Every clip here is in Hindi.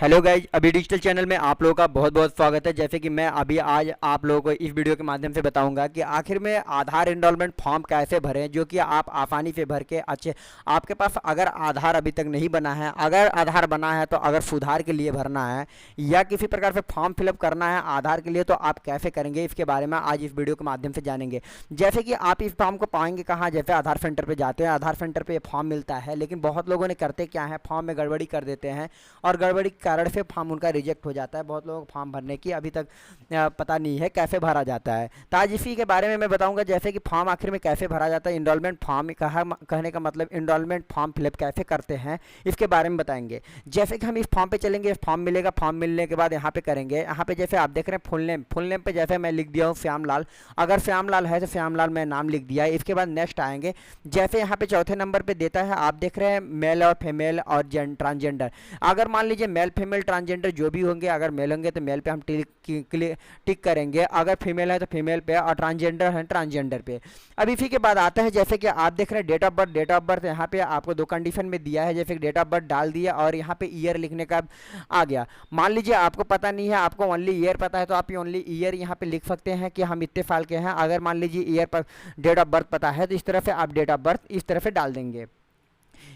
हेलो गाइज, अभी डिजिटल चैनल में आप लोगों का बहुत बहुत स्वागत है। जैसे कि मैं अभी आज आप लोगों को इस वीडियो के माध्यम से बताऊंगा कि आखिर में आधार एनरोलमेंट फॉर्म कैसे भरें, जो कि आप आसानी से भर के अच्छे आपके पास अगर आधार अभी तक नहीं बना है, अगर आधार बना है तो अगर सुधार के लिए भरना है या किसी प्रकार से फॉर्म फिलअप करना है आधार के लिए, तो आप कैसे करेंगे इसके बारे में आज इस वीडियो के माध्यम से जानेंगे। जैसे कि आप इस फॉर्म को पाएंगे कहाँ, जैसे आधार सेंटर पर जाते हैं, आधार सेंटर पर फॉर्म मिलता है, लेकिन बहुत लोगों ने करते क्या है, फॉर्म में गड़बड़ी कर देते हैं और गड़बड़ी कारण से फॉर्म उनका रिजेक्ट हो जाता है। बहुत लोगों को फॉर्म भरने की अभी तक पता नहीं है कैसे भरा जाता है, तो आज इसी के बारे में मैं बताऊंगा। जैसे कि फॉर्म आखिर में कैसे भरा जाता है, इनरोलमेंट फॉर्म कहने का मतलब इनरोलमेंट फॉर्म फिलअप कैसे करते हैं इसके बारे में बताएंगे। जैसे कि हम इस फॉर्म पे चलेंगे, फॉर्म मिलेगा, फॉर्म मिलने के बाद यहाँ पे करेंगे, यहाँ पे जैसे आप देख रहे हैं फुल नेम पे जैसे मैं लिख दिया हूँ श्यामलाल, अगर श्यामलाल है तो श्यामलाल मैं नाम लिख दिया है। इसके बाद नेक्स्ट आएंगे, जैसे यहाँ पे चौथे नंबर पे देता है, आप देख रहे हैं मेल और फीमेल और ट्रांसजेंडर। अगर मान लीजिए मेल फीमेल ट्रांसजेंडर जो भी होंगे, अगर मेल होंगे तो मेल पे हम टिक करेंगे, अगर फीमेल है तो फीमेल पे और ट्रांसजेंडर है ट्रांसजेंडर पे। अब इसी के बाद आता है, जैसे कि आप देख रहे हैं डेट ऑफ बर्थ यहाँ पे आपको दो कंडीशन में दिया है, जैसे कि डेट ऑफ बर्थ डाल दिया और यहाँ पे ईयर लिखने का आ गया। मान लीजिए आपको पता नहीं है, आपको ओनली ईयर पता है, तो आप ओनली ईयर यहाँ पे लिख सकते हैं कि हम इतने साल के हैं। अगर मान लीजिए ईयर पर डेट ऑफ बर्थ पता है तो इस तरह से आप डेट ऑफ बर्थ इस तरह से डाल देंगे।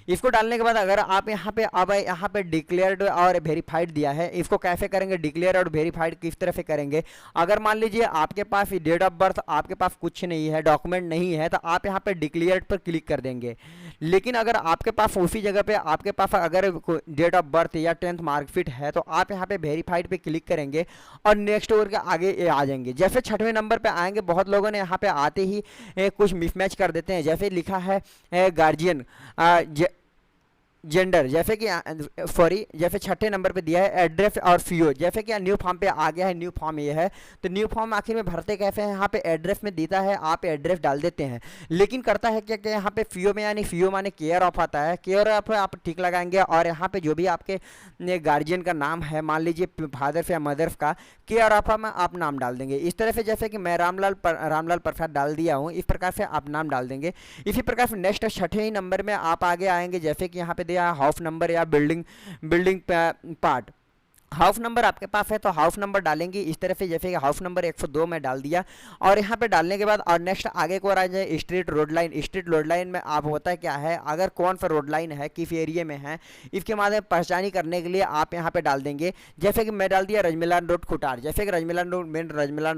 इसको डालने के बाद अगर आप यहाँ पे डिक्लेयर्ड और वेरीफाइड दिया है, इसको कैसे करेंगे, डिक्लेयर और वेरीफाइड किस तरह से करेंगे। अगर मान लीजिए आपके पास डेट ऑफ बर्थ आपके पास कुछ नहीं है, डॉक्यूमेंट नहीं है, तो आप यहाँ पे डिक्लेयर्ड पर क्लिक कर देंगे। लेकिन अगर आपके पास उसी जगह पे आपके पास अगर डेट ऑफ बर्थ या 10th मार्कशीट है, तो आप यहाँ पे वेरीफाइड पे क्लिक करेंगे और नेक्स्ट और के आगे आ जाएंगे। जैसे छठवें नंबर पे आएंगे, बहुत लोगों ने यहाँ पे आते ही कुछ मिसमैच कर देते हैं। जैसे लिखा है गार्जियन जेंडर, जैसे कि सॉरी, जैसे छठे नंबर पे दिया है एड्रेस और फीओ, जैसे कि न्यू फॉर्म पे आ गया है, न्यू फॉर्म ये है। तो न्यू फॉर्म आखिर में भरते कैसे हैं, यहाँ पे एड्रेस में देता है, आप एड्रेस डाल देते हैं, लेकिन करता है क्या, यहाँ पे फीओ में, यानी फीओ माने केयर ऑफ आता है, केयर ऑफ आप ठीक लगाएंगे और यहाँ पे जो भी आपके गार्जियन का नाम है, मान लीजिए फादर या मदर का, केयर ऑफ में आप नाम डाल देंगे। इस तरह से जैसे कि मैं रामलाल प्रसाद डाल दिया हूँ, इस प्रकार से आप नाम डाल देंगे। इसी प्रकार से नेक्स्ट छठे ही नंबर में आप आगे आएंगे, जैसे कि यहाँ पे हाउस नंबर या बिल्डिंग पार्ट, हाउस नंबर आपके पास है तो हाउस नंबर डालेंगे इस तरह से, जैसे कि हाउस नंबर 102 में डाल दिया। और यहाँ पे डालने के बाद और नेक्स्ट आगे को आ जाए street road line. Street road line में आप होता है क्या है, अगर कौन सा रोड लाइन है, किस एरिया में है, इसके माध्यम पहचानी करने के लिए आप यहाँ पे डाल देंगे। जैसे कि मैं डाल दिया रजमिलान रोड खुटार, जैसे कि रजमिलान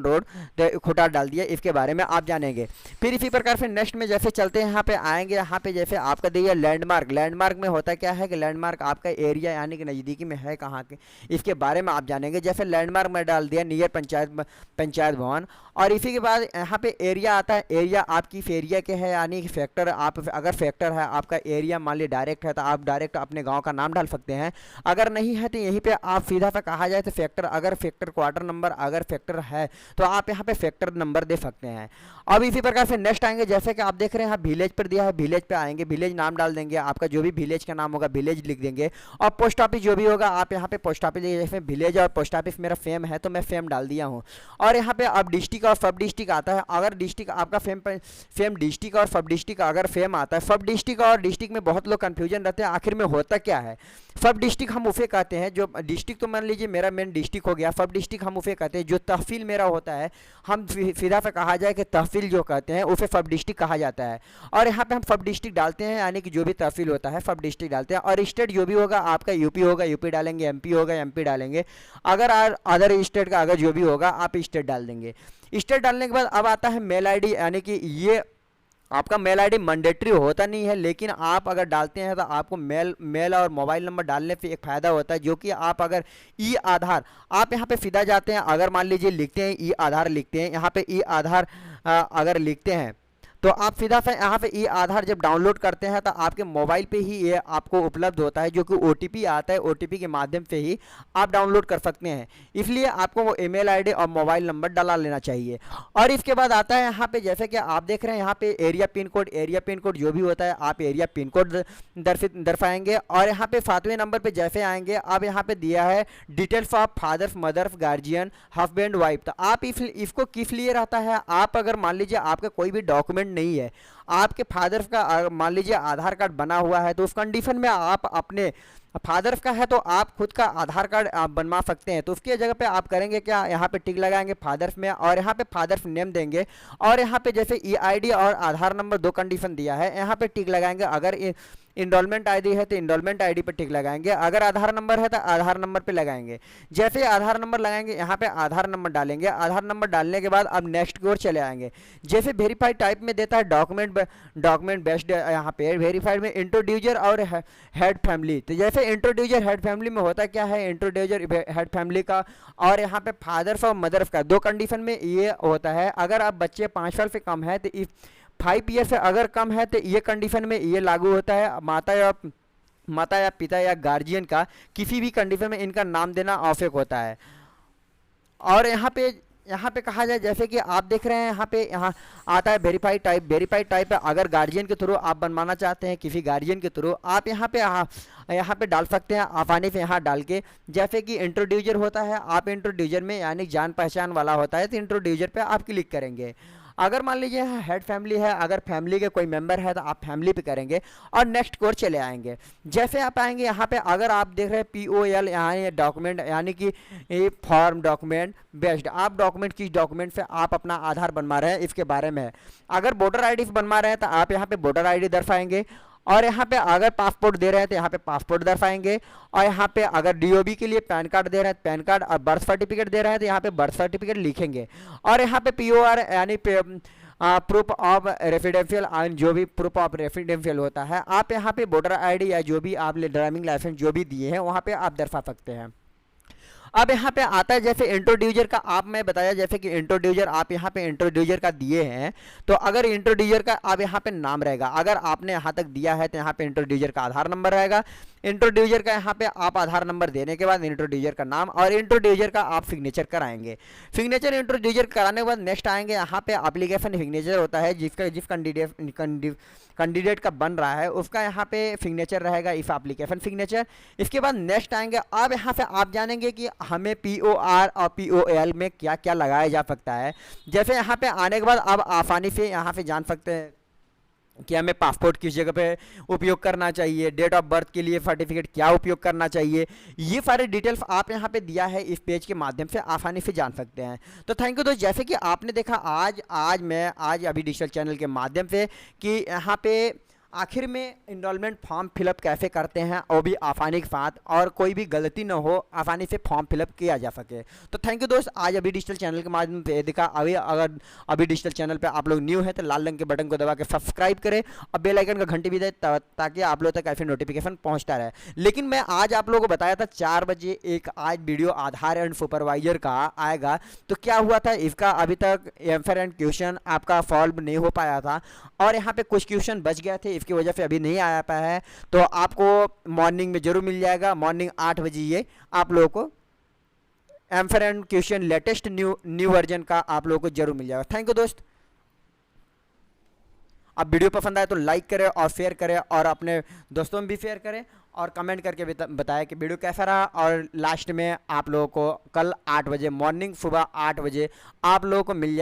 रोड खुटार डाल दिया, इसके बारे में आप जानेंगे। फिर इसी प्रकार से नेक्स्ट में जैसे चलते हैं, यहाँ पे आएंगे, यहाँ पे जैसे आपका दिया लैंडमार्क में होता क्या है कि लैंडमार्क आपका एरिया यानी कि नज़दीकी में है कहाँ के, इसके बारे में आप जानेंगे। जैसे लैंडमार्क में डाल दिया नियर पंचायत भवन। और इसी के बाद यहाँ पे एरिया आता है, एरिया आपकी एरिया के है, यानी कि फैक्टर, आप अगर फैक्टर है आपका एरिया मान ली डायरेक्ट है, तो आप डायरेक्ट अपने गांव का नाम डाल सकते हैं। अगर नहीं है तो यहीं पे आप सीधा सा कहा जाए तो फैक्टर, अगर फैक्टर क्वार्टर नंबर अगर फैक्टर है तो आप यहाँ पे फैक्टर नंबर दे सकते हैं। अब इसी प्रकार से नेक्स्ट आएंगे, जैसे कि आप देख रहे हैं यहाँ विलेज पर दिया है, विलेज पे आएंगे, विलेज नाम डाल देंगे, आपका जो भी विलेज का नाम होगा विलेज लिख देंगे। और पोस्ट ऑफिस जो भी होगा आप यहाँ पे पोस्ट ऑफिस, जैसे विलेज और पोस्ट ऑफिस मेरा फेम है तो मैं फेम डाल दिया हूँ। और यहाँ पे अब डिस्ट्रिक्ट और सब डिस्ट्रिक्ट आता है, अगर डिस्ट्रिक्ट आपका फेम डिस्ट्रिक्ट और सब डिस्ट्रिक्ट अगर फेम आता है, सब डिस्ट्रिक्ट और डिस्ट्रिक्ट में बहुत लोग कंफ्यूजन रहते हैं, आखिर में होता क्या है। सब डिस्ट्रिक्ट हम उसे कहते हैं, जो डिस्ट्रिक्ट तो मान लीजिए मेरा मेन डिस्ट्रिक्ट हो गया, सब डिस्ट्रिक्ट हम उसे कहते हैं, जो तहसील मेरा होता है, हम सीधा सा कहा जाए कि तहसील जो कहते हैं उसे सब डिस्ट्रिक्ट कहा जाता है। और यहाँ पे हम सब डिस्ट्रिक्ट डालते हैं, यानी कि जो भी तहसील होता है सब डिस्ट्रिक्ट डालते हैं। और स्टेट जो भी होगा आपका यूपी होगा यूपी डालेंगे, एमपी होगा एमपी डालेंगे, अगर अदर स्टेट का अगर जो भी होगा आप स्टेट डाल देंगे। स्टेट डालने के बाद अब आता है मेल आईडी, यानी कि ये आपका मेल आईडी मैंडेटरी होता नहीं है, लेकिन आप अगर डालते हैं तो आपको मेल और मोबाइल नंबर डालने से एक फ़ायदा होता है, जो कि आप अगर ई आधार आप यहाँ पे सीधा जाते हैं, अगर मान लीजिए लिखते हैं ई आधार, लिखते हैं यहाँ पे ई आधार अगर लिखते हैं तो आप सीधा सा यहाँ पे ई आधार जब डाउनलोड करते हैं तो आपके मोबाइल पे ही ये आपको उपलब्ध होता है, जो कि ओटीपी आता है, ओटीपी के माध्यम से ही आप डाउनलोड कर सकते हैं। इसलिए आपको वो ईमेल आईडी और मोबाइल नंबर डाला लेना चाहिए। और इसके बाद आता है यहाँ पे, जैसे कि आप देख रहे हैं यहाँ पे एरिया पिन कोड जो भी होता है आप एरिया पिन कोड दर्शाएंगे। और यहाँ पे 7वें नंबर पर जैसे आएंगे, अब यहाँ पे दिया है details of father mother guardian husband wife. तो आप इसको किस लिए रहता है, आप अगर मान लीजिए आपका कोई भी डॉक्यूमेंट नहीं है, आपके फादर का मान लीजिए आधार कार्ड बना हुआ है, तो उस कंडीशन में आप अपने फादर का है तो आप खुद का आधार कार्ड आप बनवा सकते हैं। तो उसकी जगह पे आप करेंगे क्या, यहाँ पे टिक लगाएंगे फादर्स में और यहाँ पे फादर्स नेम देंगे और यहाँ पे जैसे ईआईडी और आधार नंबर 2 कंडीशन दिया है, यहाँ पे टिक लगाएंगे। अगर इंडोलमेंट आईडी है तो इंडोलमेंट आईडी पे टिक लगाएंगे, अगर आधार नंबर है तो आधार नंबर पे लगाएंगे। जैसे आधार नंबर लगाएंगे यहाँ पे आधार नंबर डालेंगे, आधार नंबर डालने के बाद अब नेक्स्ट की ओर चले आएंगे। जैसे वेरीफाइड टाइप में देता है डॉक्यूमेंट बेस्ड, यहाँ पे वेरीफाइड में इंट्रोड्यूसर और हेड फैमिली। तो जैसे इंट्रोड्यूसर हेड फैमिली में होता क्या है, इंट्रोड्यूसर हेड फैमिली का और यहाँ पे फादर्स और मदर्स का 2 कंडीशन में ये होता है। अगर आप बच्चे 5 साल से कम है तो 5 ईयर से अगर कम है तो ये कंडीशन में ये लागू होता है। माता या पिता या गार्जियन का किसी भी कंडीशन में इनका नाम देना आवश्यक होता है। और यहाँ पे कहा जाए, जैसे कि आप देख रहे हैं यहाँ आता है वेरीफाइड टाइप है। अगर गार्जियन के थ्रू आप बनवाना चाहते हैं, किसी गार्जियन के थ्रू आप यहाँ पे डाल सकते हैं आसानी से यहाँ डाल के। जैसे कि इंट्रोड्यूसर होता है, आप इंट्रोड्यूसर में यानी जान पहचान वाला होता है तो इंट्रोड्यूसर पे आप क्लिक करेंगे। अगर मान लीजिए हेड फैमिली है, अगर फैमिली के कोई मेंबर है तो आप फैमिली पे करेंगे और नेक्स्ट की ओर चले आएंगे। जैसे आप आएंगे यहाँ पे, अगर आप देख रहे हैं POL यहाँ ये डॉक्यूमेंट यानी कि फॉर्म डॉक्यूमेंट बेस्ड, आप डॉक्यूमेंट किस डॉक्यूमेंट से आप अपना आधार बनवा रहे हैं इसके बारे में है। अगर वोटर आई डी बनवा रहे हैं तो आप यहाँ पे वोटर ID दर्शाएंगे और यहाँ पे अगर पासपोर्ट दे रहे हैं तो यहाँ पे पासपोर्ट दर्शाएंगे और यहाँ पे अगर DOB के लिए पैन कार्ड दे रहे हैं पैन कार्ड और बर्थ सर्टिफिकेट दे रहे हैं तो यहाँ पे बर्थ सर्टिफिकेट लिखेंगे। और यहाँ पे POR यानी प्रूफ ऑफ रेसिडेंशियल, जो भी प्रूफ ऑफ रेसिडेंशियल होता है आप यहाँ पे वोटर ID या जो भी आप ड्राइविंग लाइसेंस जो भी दिए हैं वहाँ पे आप दर्शा सकते हैं। अब यहाँ पे आता है जैसे इंट्रोड्यूसर का, आप मैं बताया जैसे कि इंट्रोड्यूसर आप यहाँ पे इंट्रोड्यूसर का दिए हैं तो अगर इंट्रोड्यूसर का अब यहाँ पे नाम रहेगा, अगर आपने यहाँ तक दिया है तो यहाँ पे इंट्रोड्यूसर का आधार नंबर रहेगा। इंट्रोड्यूसर का यहाँ पे आप आधार नंबर देने के बाद इंट्रोड्यूसर का नाम और इंट्रोड्यूसर का आप सिग्नेचर कराएंगे। सिग्नेचर इंट्रोड्यूसर कराने के बाद नेक्स्ट आएंगे, यहाँ पे एप्लीकेशन सिग्नेचर होता है जिस कैंडिडेट का बन रहा है उसका यहाँ पे सिग्नेचर रहेगा, इफ एप्लीकेशन सिग्नेचर। इसके बाद नेक्स्ट आएंगे, अब यहाँ पे आप जानेंगे कि हमें POR और POL में क्या क्या लगाया जा सकता है। जैसे यहाँ पे आने के बाद अब आसानी से यहाँ पे जान सकते हैं कि हमें पासपोर्ट किस जगह पे उपयोग करना चाहिए, डेट ऑफ बर्थ के लिए सर्टिफिकेट क्या उपयोग करना चाहिए, ये सारे डिटेल्स आप यहाँ पे दिया है इस पेज के माध्यम से आसानी से जान सकते हैं। तो थैंक यू दोस्त, जैसे कि आपने देखा आज अभी डिजिटल चैनल के माध्यम से कि यहाँ पे आखिर में इनरोलमेंट फॉर्म फिलअप कैसे करते हैं वो भी आसानी के साथ और कोई भी गलती न हो, आसानी से फॉर्म फिलअप किया जा सके। तो थैंक यू दोस्त, आज अभी डिजिटल चैनल के माध्यम से देखा। अगर अभी डिजिटल चैनल पे आप लोग न्यू हैं तो लाल रंग के बटन को दबा के सब्सक्राइब करें और बेल आइकन का घंटी भी दे ताकि आप लोग तक ऐसे नोटिफिकेशन पहुँचता रहे। लेकिन मैं आज आप लोगों को बताया था 4 बजे एक आज वीडियो आधार एंड सुपरवाइजर का आएगा, तो क्या हुआ था इसका अभी तक आंसर एंड क्वेश्चन आपका सॉल्व नहीं हो पाया था और यहाँ पे कुछ क्वेश्चन बच गए थे, इसकी वजह से अभी नहीं आया पाया है। तो आपको मॉर्निंग में जरूर मिल जाएगा, मॉर्निंग 8 बजे ये आप लोगों को answer and question latest new version का आप लोगों को जरूर मिल जाएगा। थैंक यू दोस्त। अब वीडियो पसंद आए तो लाइक करें और शेयर करें और अपने दोस्तों में भी शेयर करें और कमेंट करके बताएं कि वीडियो कैसा रहा। और लास्ट में आप लोगों को कल 8 बजे मॉर्निंग सुबह 8 बजे आप लोगों को मिल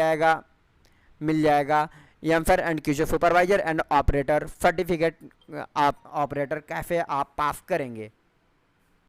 जाएगा answer and question supervisor and operator certificate, आप ऑपरेटर कैसे आप पास करेंगे।